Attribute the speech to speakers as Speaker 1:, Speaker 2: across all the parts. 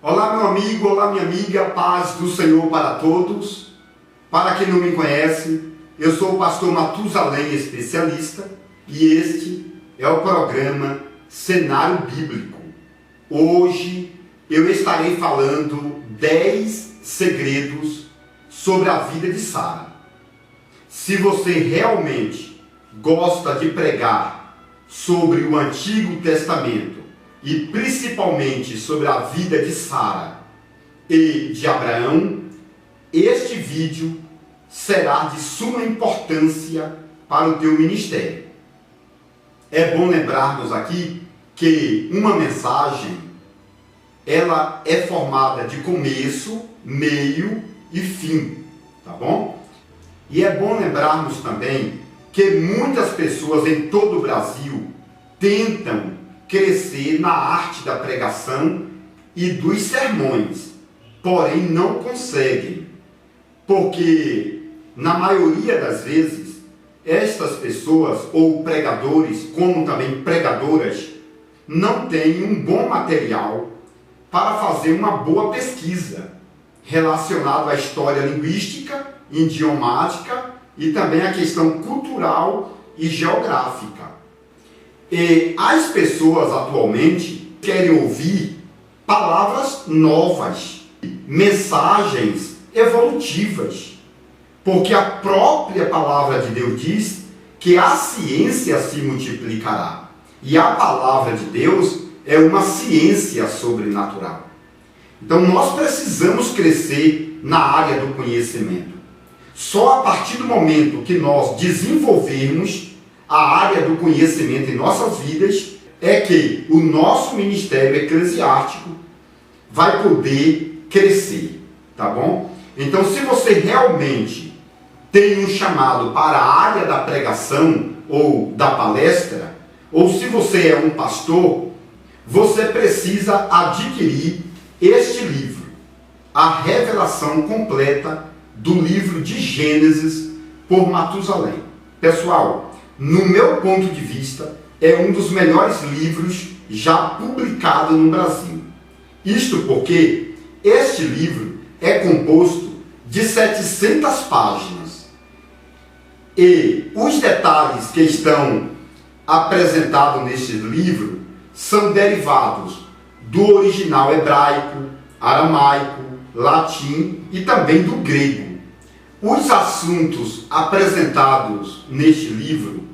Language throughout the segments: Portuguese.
Speaker 1: Olá, meu amigo, olá, minha amiga, paz do Senhor para todos. Para quem não me conhece, eu sou o pastor Matusalém, especialista, e este é o programa Cenário Bíblico. Hoje eu estarei falando 10 segredos sobre a vida de Sara. Se você realmente gosta de pregar sobre o Antigo Testamento, e principalmente sobre a vida de Sara e de Abraão, este vídeo será de suma importância para o teu ministério. É bom lembrarmos aqui que uma mensagem, ela é formada de começo, meio e fim, tá bom? E é bom lembrarmos também que muitas pessoas em todo o Brasil tentam crescer na arte da pregação e dos sermões, porém não conseguem, porque na maioria das vezes estas pessoas, ou pregadores, como também pregadoras, não têm um bom material para fazer uma boa pesquisa relacionada à história linguística, idiomática e também à questão cultural e geográfica. E as pessoas atualmente querem ouvir palavras novas, mensagens evolutivas, porque a própria palavra de Deus diz que a ciência se multiplicará. E a palavra de Deus é uma ciência sobrenatural. Então nós precisamos crescer na área do conhecimento. Só a partir do momento que nós desenvolvermos a área do conhecimento em nossas vidas é que o nosso ministério eclesiástico vai poder crescer, tá bom? Então, se você realmente tem um chamado para a área da pregação ou da palestra, ou se você é um pastor, você precisa adquirir este livro, A Revelação Completa do livro de Gênesis por Matusalém. Pessoal, no meu ponto de vista, é um dos melhores livros já publicado no Brasil. Isto porque este livro é composto de 700 páginas. E os detalhes que estão apresentados neste livro são derivados do original hebraico, aramaico, latim e também do grego. Os assuntos apresentados neste livro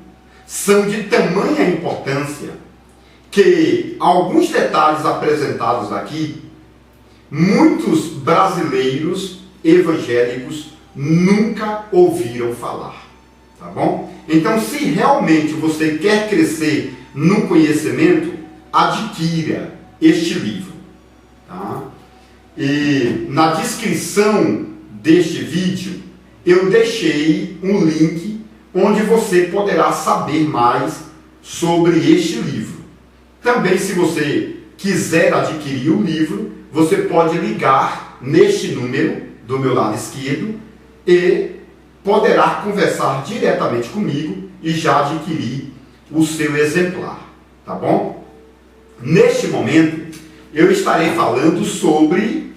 Speaker 1: são de tamanha importância que alguns detalhes apresentados aqui, muitos brasileiros evangélicos nunca ouviram falar, tá bom? Então, se realmente você quer crescer no conhecimento, adquira este livro, tá? E na descrição deste vídeo eu deixei um link onde você poderá saber mais sobre este livro. Também, se você quiser adquirir o livro, você pode ligar neste número do meu lado esquerdo e poderá conversar diretamente comigo e já adquirir o seu exemplar, tá bom? Neste momento, eu estarei falando sobre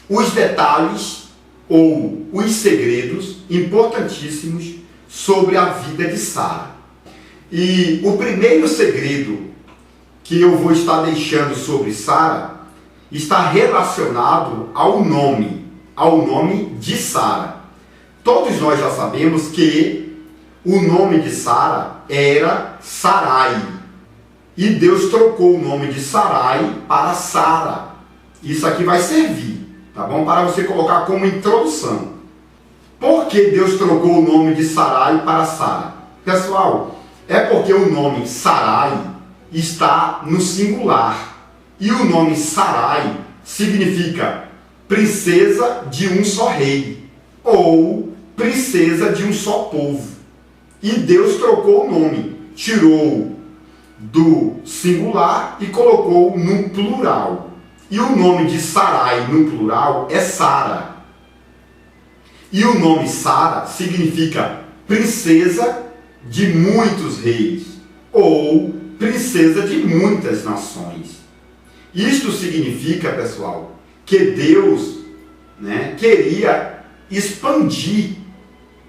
Speaker 1: os detalhes ou os segredos importantíssimos sobre a vida de Sara. E o primeiro segredo que eu vou estar deixando sobre Sara está relacionado ao nome de Sara. Todos nós já sabemos que o nome de Sara era Sarai. E Deus trocou o nome de Sarai para Sara. Isso aqui vai servir, tá bom? Para você colocar como introdução. Por que Deus trocou o nome de Sarai para Sara? Pessoal, é porque o nome Sarai está no singular. E o nome Sarai significa princesa de um só rei, ou princesa de um só povo. E Deus trocou o nome, tirou do singular e colocou no plural. E o nome de Sarai no plural é Sara. E o nome Sara significa princesa de muitos reis, ou princesa de muitas nações. Isto significa, pessoal, que Deus, né, queria expandir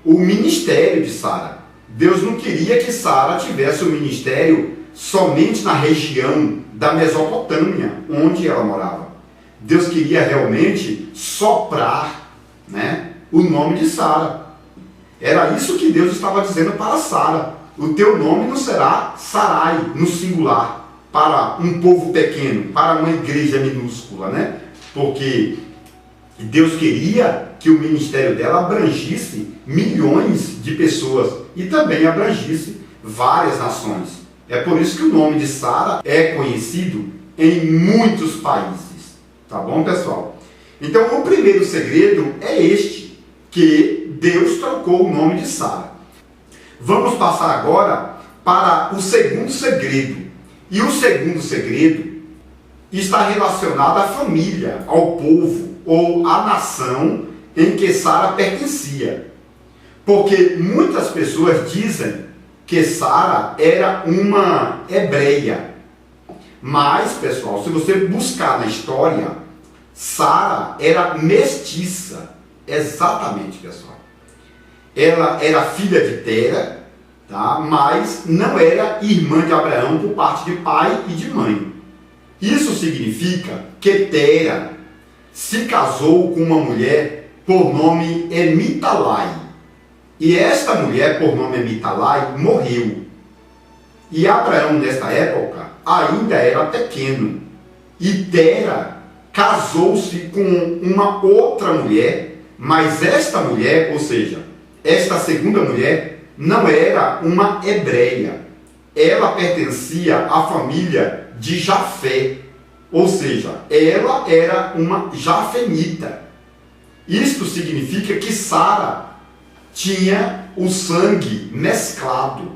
Speaker 1: o ministério de Sara. Deus não queria que Sara tivesse o ministério somente na região da Mesopotâmia, onde ela morava. Deus queria realmente soprar, né, o nome de Sara. Era isso que Deus estava dizendo para Sara. O teu nome não será Sarai, no singular, para um povo pequeno, para uma igreja minúscula, né? Porque Deus queria que o ministério dela abrangisse milhões de pessoas e também abrangisse várias nações. É por isso que o nome de Sara é conhecido em muitos países. Tá bom, pessoal? Então, o primeiro segredo é este, que Deus trocou o nome de Sara. Vamos passar agora para o segundo segredo. E o segundo segredo está relacionado à família, ao povo ou à nação em que Sara pertencia. Porque muitas pessoas dizem que Sara era uma hebreia. Mas, pessoal, se você buscar na história, Sara era mestiça. Exatamente, pessoal. Ela era filha de Tera, tá? Mas não era irmã de Abraão por parte de pai e de mãe. Isso significa que Tera se casou com uma mulher por nome Emitalai. E esta mulher, por nome Emitalai, morreu. E Abraão, nesta época, ainda era pequeno. E Tera casou-se com uma outra mulher, mas esta mulher, ou seja, esta segunda mulher, não era uma hebreia. Ela pertencia à família de Jafé. Ou seja, ela era uma jafenita. Isto significa que Sara tinha o sangue mesclado.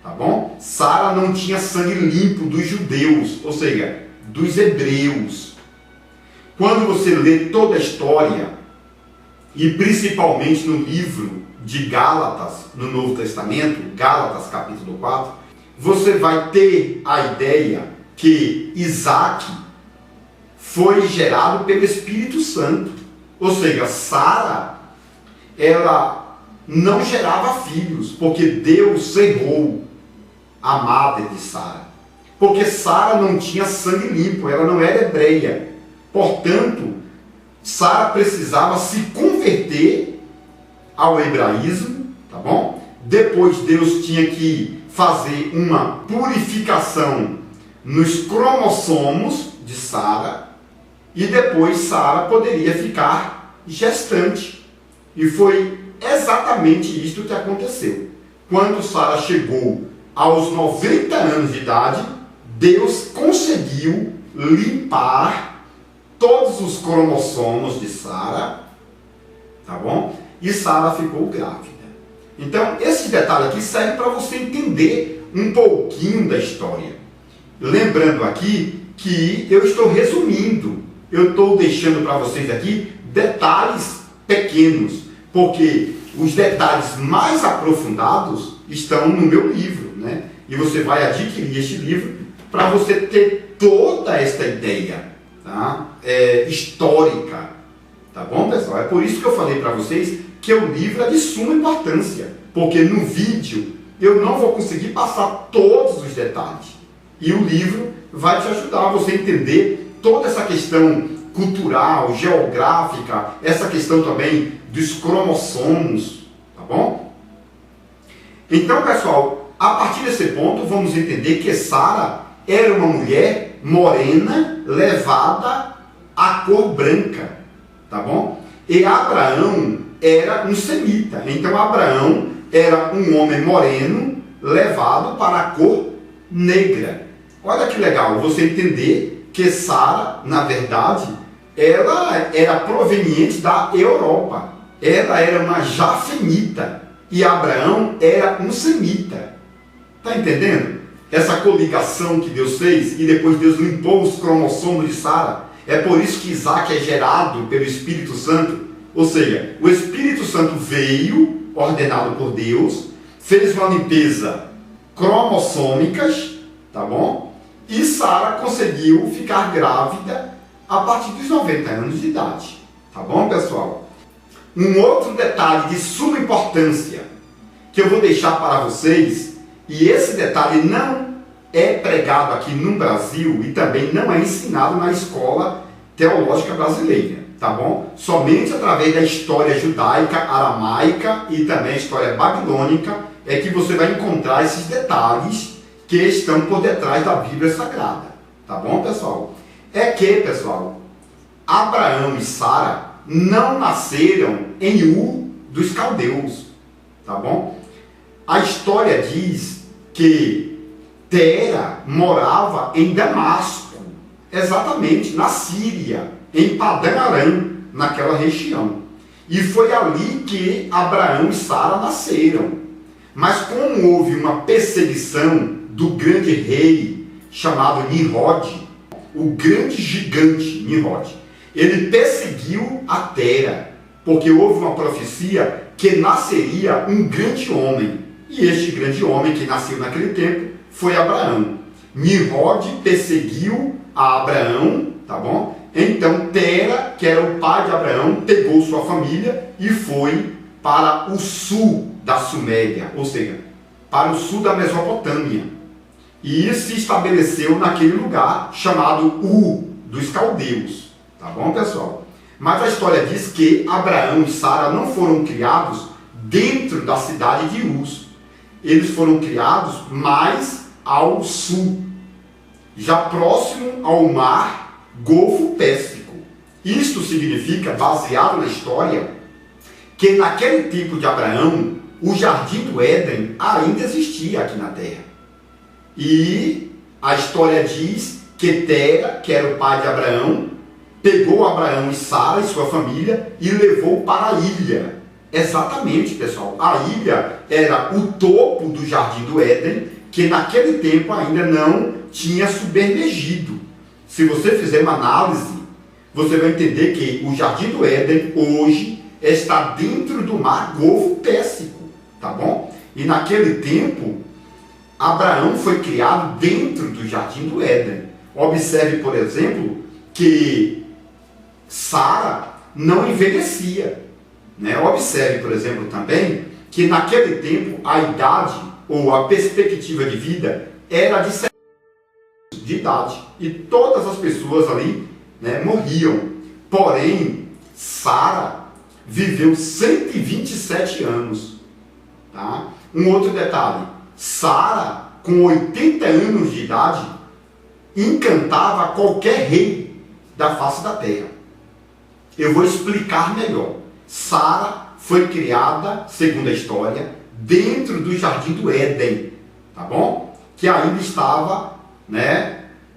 Speaker 1: Tá bom? Sara não tinha sangue limpo dos judeus, ou seja, dos hebreus. Quando você lê toda a história, e principalmente no livro de Gálatas, no Novo Testamento, Gálatas capítulo 4, você vai ter a ideia que Isaac foi gerado pelo Espírito Santo. Ou seja, Sara, ela não gerava filhos, porque Deus cerrou a madre de Sara. Porque Sara não tinha sangue limpo, ela não era hebreia. Portanto, Sara precisava se converter ao hebraísmo, tá bom? Depois Deus tinha que fazer uma purificação nos cromossomos de Sara, e depois Sara poderia ficar gestante. E foi exatamente isto que aconteceu. Quando Sara chegou aos 90 anos de idade, Deus conseguiu limpar todos os cromossomos de Sara, tá bom? E Sara ficou grávida. Então, esse detalhe aqui serve para você entender um pouquinho da história. Lembrando aqui que eu estou resumindo, eu estou deixando para vocês aqui detalhes pequenos, porque os detalhes mais aprofundados estão no meu livro, né? E você vai adquirir este livro para você ter toda esta ideia, tá? Histórica, tá bom, pessoal? É por isso que eu falei para vocês que o livro é de suma importância, porque no vídeo eu não vou conseguir passar todos os detalhes, e o livro vai te ajudar a você entender toda essa questão cultural, geográfica, essa questão também dos cromossomos, tá bom? Então, pessoal, a partir desse ponto vamos entender que Sara era uma mulher morena levada à cor branca, tá bom? E Abraão era um semita, então Abraão era um homem moreno levado para a cor negra. Olha que legal você entender que Sara, na verdade, ela era proveniente da Europa. Ela era uma jafenita e Abraão era um semita. Está entendendo? Essa coligação que Deus fez e depois Deus limpou os cromossomos de Sara. É por isso que Isaac é gerado pelo Espírito Santo. Ou seja, o Espírito Santo veio, ordenado por Deus, fez uma limpeza cromossômicas, tá bom? E Sara conseguiu ficar grávida a partir dos 90 anos de idade. Tá bom, pessoal? Um outro detalhe de suma importância que eu vou deixar para vocês, e esse detalhe não é pregado aqui no Brasil e também não é ensinado na escola teológica brasileira, tá bom? Somente através da história judaica, aramaica e também a história babilônica é que você vai encontrar esses detalhes que estão por detrás da Bíblia Sagrada, tá bom, pessoal? É que, pessoal, Abraão e Sara não nasceram em Ur dos Caldeus, tá bom? A história diz que Tera morava em Damasco, exatamente na Síria, em Padã Arã, naquela região. E foi ali que Abraão e Sara nasceram. Mas como houve uma perseguição do grande rei chamado Nimrod, o grande gigante Nimrod, ele perseguiu a Tera, porque houve uma profecia que nasceria um grande homem. E este grande homem que nasceu naquele tempo foi Abraão. Nimrod perseguiu a Abraão, tá bom? Então Tera, que era o pai de Abraão, pegou sua família e foi para o sul da Suméria, ou seja, para o sul da Mesopotâmia. E se estabeleceu naquele lugar chamado Ur dos Caldeus. Tá bom, pessoal? Mas a história diz que Abraão e Sara não foram criados dentro da cidade de Uz. Eles foram criados mais ao sul, já próximo ao mar Golfo Pérsico. Isto significa, baseado na história, que naquele tempo de Abraão, o Jardim do Éden ainda existia aqui na Terra. E a história diz que Tera, que era o pai de Abraão, pegou Abraão e Sara e sua família e levou para a ilha. Exatamente, pessoal. A ilha era o topo do Jardim do Éden, que naquele tempo ainda não tinha submergido. Se você fizer uma análise, você vai entender que o Jardim do Éden hoje está dentro do mar Golfo Pérsico, tá bom? E naquele tempo, Abraão foi criado dentro do Jardim do Éden. Observe, por exemplo, que Sara não envelhecia. Observe, por exemplo, também que naquele tempo a idade ou a perspectiva de vida era de 70 anos de idade e todas as pessoas ali morriam. Porém, Sara viveu 127 anos. Tá? Um outro detalhe, Sara, com 80 anos de idade, encantava qualquer rei da face da terra. Eu vou explicar melhor. Sara foi criada, segundo a história, dentro do Jardim do Éden, tá bom? Que ainda estava,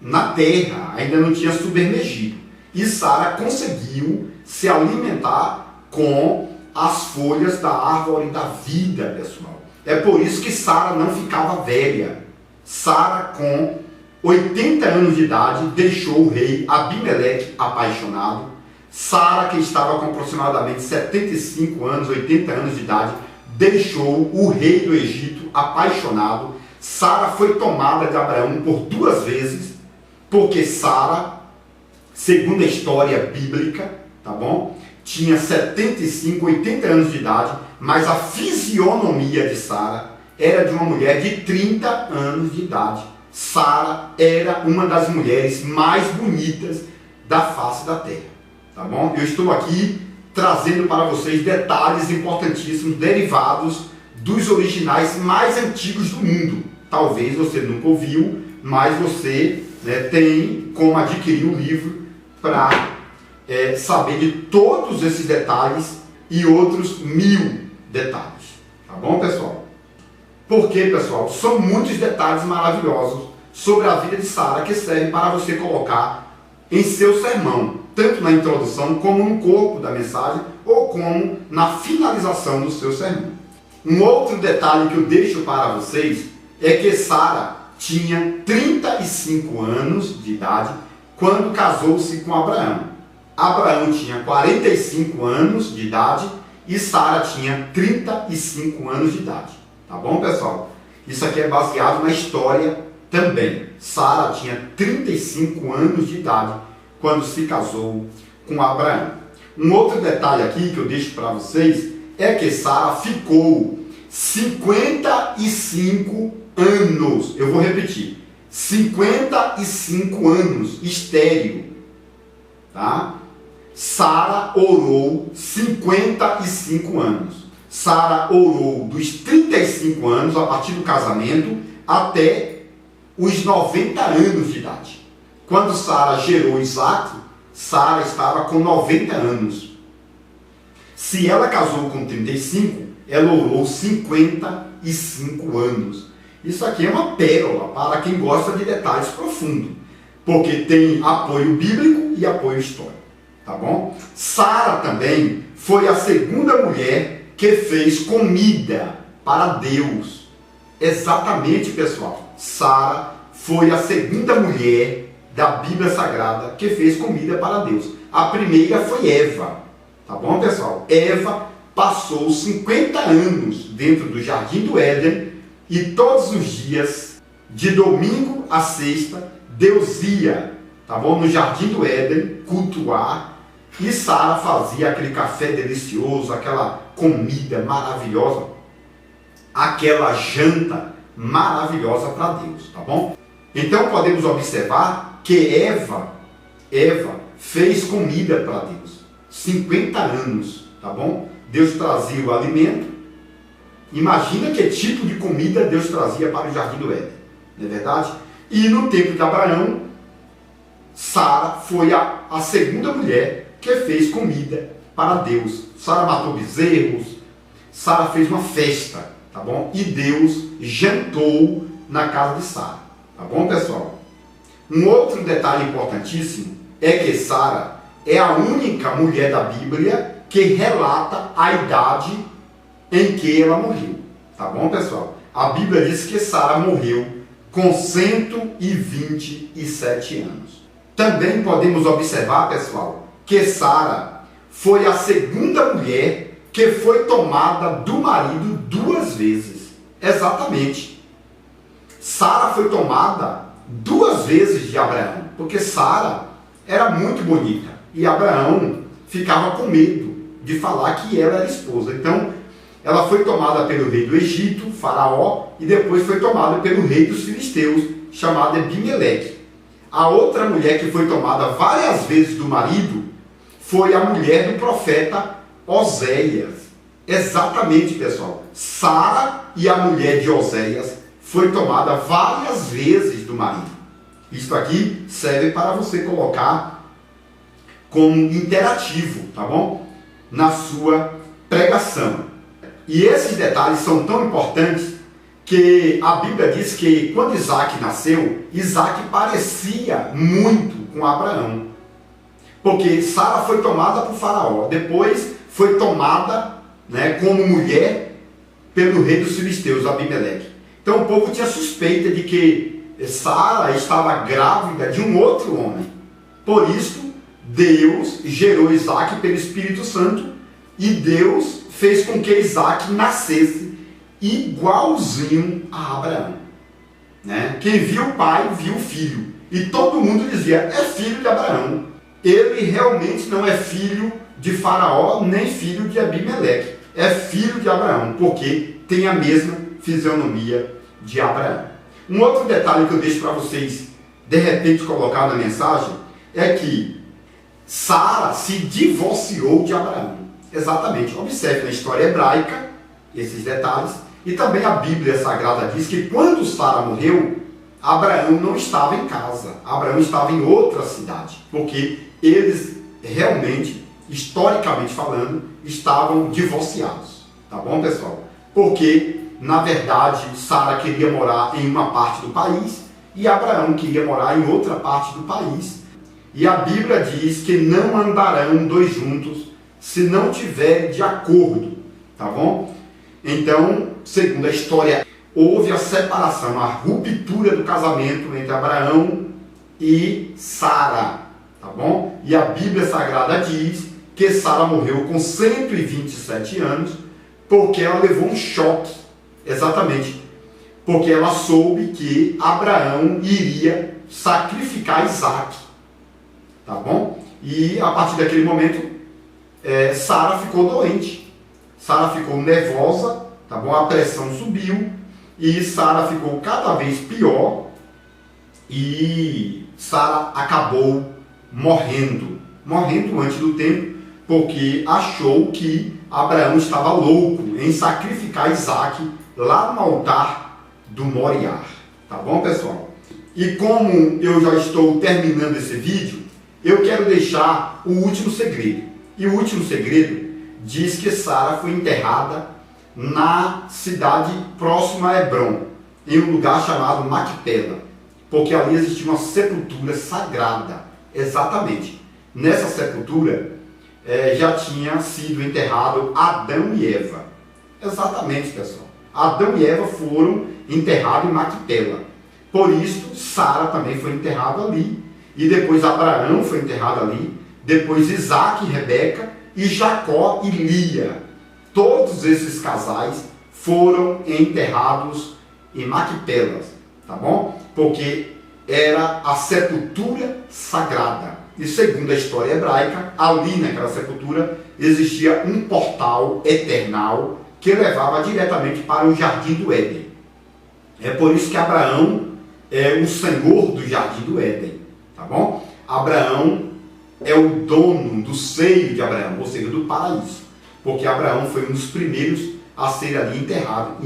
Speaker 1: na terra, ainda não tinha submergido. E Sara conseguiu se alimentar com as folhas da árvore da vida, pessoal. É por isso que Sara não ficava velha. Sara, com 80 anos de idade, deixou o rei Abimeleque apaixonado. Sara, que estava com aproximadamente 75 anos, 80 anos de idade, deixou o rei do Egito apaixonado. Sara foi tomada de Abraão por 2 vezes, porque Sara, segundo a história bíblica, tá bom? Tinha 75, 80 anos de idade, mas a fisionomia de Sara era de uma mulher de 30 anos de idade. Sara era uma das mulheres mais bonitas da face da terra. Tá bom? Eu estou aqui trazendo para vocês detalhes importantíssimos derivados dos originais mais antigos do mundo. Talvez você nunca ouviu, mas você tem como adquirir o livro para saber de todos esses detalhes e outros 1000 detalhes. Tá bom, pessoal? Porque, pessoal, são muitos detalhes maravilhosos sobre a vida de Sara que servem para você colocar em seu sermão, tanto na introdução como no corpo da mensagem ou como na finalização do seu sermão. Um outro detalhe que eu deixo para vocês é que Sara tinha 35 anos de idade quando casou-se com Abraão. Abraão tinha 45 anos de idade e Sara tinha 35 anos de idade. Tá bom, pessoal? Isso aqui é baseado na história também. Sara tinha 35 anos de idade quando se casou com Abraão. Um outro detalhe aqui que eu deixo para vocês é que Sara ficou 55 anos, eu vou repetir, 55 anos estéril, tá? Sara orou 55 anos. Sara orou dos 35 anos, a partir do casamento, até os 90 anos de idade. Quando Sara gerou Isaac, Sara estava com 90 anos. Se ela casou com 35, ela orou 55 anos. Isso aqui é uma pérola para quem gosta de detalhes profundos, porque tem apoio bíblico e apoio histórico, tá bom? Sara também foi a segunda mulher que fez comida para Deus. Exatamente, pessoal. Sara foi a segunda mulher da Bíblia Sagrada que fez comida para Deus. A primeira foi Eva, tá bom, pessoal? Eva passou 50 anos dentro do Jardim do Éden e todos os dias, de domingo a sexta, Deus ia, tá bom, no Jardim do Éden cultuar, e Sara fazia aquele café delicioso, aquela comida maravilhosa, aquela janta maravilhosa para Deus, tá bom? Então podemos observar que Eva fez comida para Deus, 50 anos, tá bom? Deus trazia o alimento. Imagina que tipo de comida Deus trazia para o Jardim do Éden, não é verdade? E no tempo de Abraão, Sara foi a segunda mulher que fez comida para Deus. Sara matou bezerros, Sara fez uma festa, tá bom? E Deus jantou na casa de Sara, tá bom, pessoal? Um outro detalhe importantíssimo é que Sara é a única mulher da Bíblia que relata a idade em que ela morreu, tá bom, pessoal? A Bíblia diz que Sara morreu com 127 anos. Também podemos observar, pessoal, que Sara foi a segunda mulher que foi tomada do marido 2 vezes. Exatamente. Sara foi tomada 2 vezes de Abraão, porque Sara era muito bonita e Abraão ficava com medo de falar que ela era esposa. Então, ela foi tomada pelo rei do Egito, Faraó, e depois foi tomada pelo rei dos filisteus, chamado Abimeleque. A outra mulher que foi tomada várias vezes do marido foi a mulher do profeta Oséias. Exatamente, pessoal. Sara e a mulher de Oséias foi tomada várias vezes do marido. Isso aqui serve para você colocar como interativo, tá bom? Na sua pregação. E esses detalhes são tão importantes que a Bíblia diz que quando Isaac nasceu, Isaac parecia muito com Abraão. Porque Sara foi tomada por Faraó, depois foi tomada, né, como mulher pelo rei dos filisteus, Abimeleque. Então o povo tinha suspeita de que Sara estava grávida de um outro homem. Por isso, Deus gerou Isaac pelo Espírito Santo e Deus fez com que Isaac nascesse igualzinho a Abraão. Né? Quem viu o pai, viu o filho. E todo mundo dizia, é filho de Abraão. Ele realmente não é filho de Faraó, nem filho de Abimeleque. É filho de Abraão, porque tem a mesma fisionomia de Abraão. Um outro detalhe que eu deixo para vocês, de repente, colocar na mensagem, é que Sara se divorciou de Abraão. Exatamente. Observe na história hebraica esses detalhes. E também a Bíblia Sagrada diz que quando Sara morreu, Abraão não estava em casa. Abraão estava em outra cidade. Porque eles realmente, historicamente falando, estavam divorciados. Tá bom, pessoal? Porque, na verdade, Sara queria morar em uma parte do país e Abraão queria morar em outra parte do país. E a Bíblia diz que não andarão dois juntos se não tiverem de acordo, tá bom? Então, segundo a história, houve a separação, a ruptura do casamento entre Abraão e Sara, tá bom? E a Bíblia Sagrada diz que Sara morreu com 127 anos porque ela levou um choque, exatamente, porque ela soube que Abraão iria sacrificar Isaac, tá bom? E a partir daquele momento, Sara ficou doente, Sara ficou nervosa, tá bom? A pressão subiu e Sara ficou cada vez pior e Sara acabou morrendo antes do tempo, porque achou que Abraão estava louco em sacrificar Isaac lá no altar do Moriá. Tá bom, pessoal? E como eu já estou terminando esse vídeo, eu quero deixar o último segredo. E o último segredo diz que Sara foi enterrada na cidade próxima a Hebrom, em um lugar chamado Macpela, porque ali existia uma sepultura sagrada. Exatamente. Nessa sepultura já tinha sido enterrado Adão e Eva. Exatamente, pessoal. Adão e Eva foram enterrados em Macpela. Por isso, Sara também foi enterrada ali. E depois Abraão foi enterrado ali. Depois Isaac e Rebeca. E Jacó e Lia. Todos esses casais foram enterrados em Macpela. Tá bom? Porque era a sepultura sagrada. E segundo a história hebraica, ali naquela sepultura existia um portal eternal que levava diretamente para o Jardim do Éden. É por isso que Abraão é o senhor do Jardim do Éden, tá bom? Abraão é o dono do seio de Abraão, ou seja, do paraíso, porque Abraão foi um dos primeiros a ser ali enterrado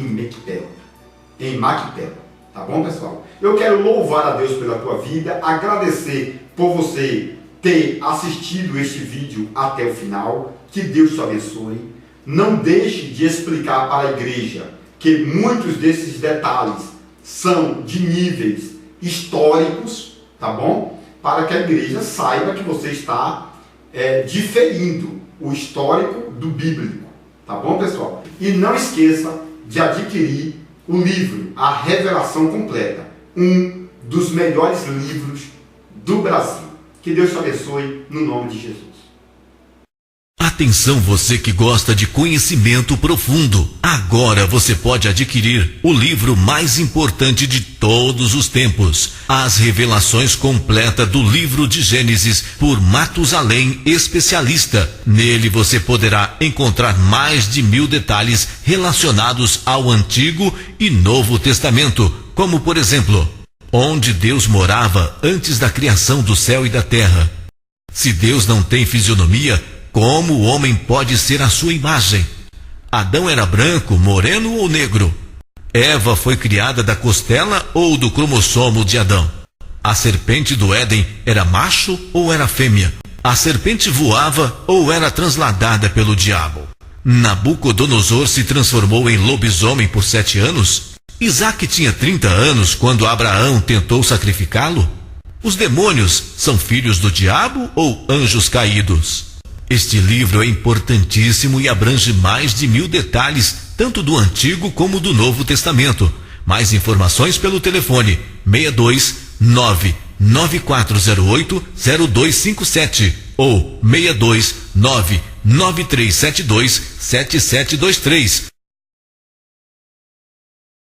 Speaker 1: em Macpela, tá bom, pessoal? Eu quero louvar a Deus pela tua vida, agradecer por você ter assistido este vídeo até o final, que Deus te abençoe. Não deixe de explicar para a igreja que muitos desses detalhes são de níveis históricos, tá bom? Para que a igreja saiba que você está diferindo o histórico do bíblico, tá bom, pessoal? E não esqueça de adquirir o livro A Revelação Completa, um dos melhores livros do Brasil. Que Deus te abençoe no nome de Jesus.
Speaker 2: Atenção, você que gosta de conhecimento profundo. Agora você pode adquirir o livro mais importante de todos os tempos, As Revelações Completas do Livro de Gênesis, por Matusalém, especialista. Nele você poderá encontrar mais de 1000 detalhes relacionados ao Antigo e Novo Testamento, como por exemplo, onde Deus morava antes da criação do céu e da terra. Se Deus não tem fisionomia, como o homem pode ser a sua imagem? Adão era branco, moreno ou negro? Eva foi criada da costela ou do cromossomo de Adão? A serpente do Éden era macho ou era fêmea? A serpente voava ou era transladada pelo diabo? Nabucodonosor se transformou em lobisomem por 7 anos? Isaac tinha 30 anos quando Abraão tentou sacrificá-lo? Os demônios são filhos do diabo ou anjos caídos? Este livro é importantíssimo e abrange mais de 1000 detalhes, tanto do Antigo como do Novo Testamento. Mais informações pelo telefone 62 99408-0257 ou 62 99372-7723.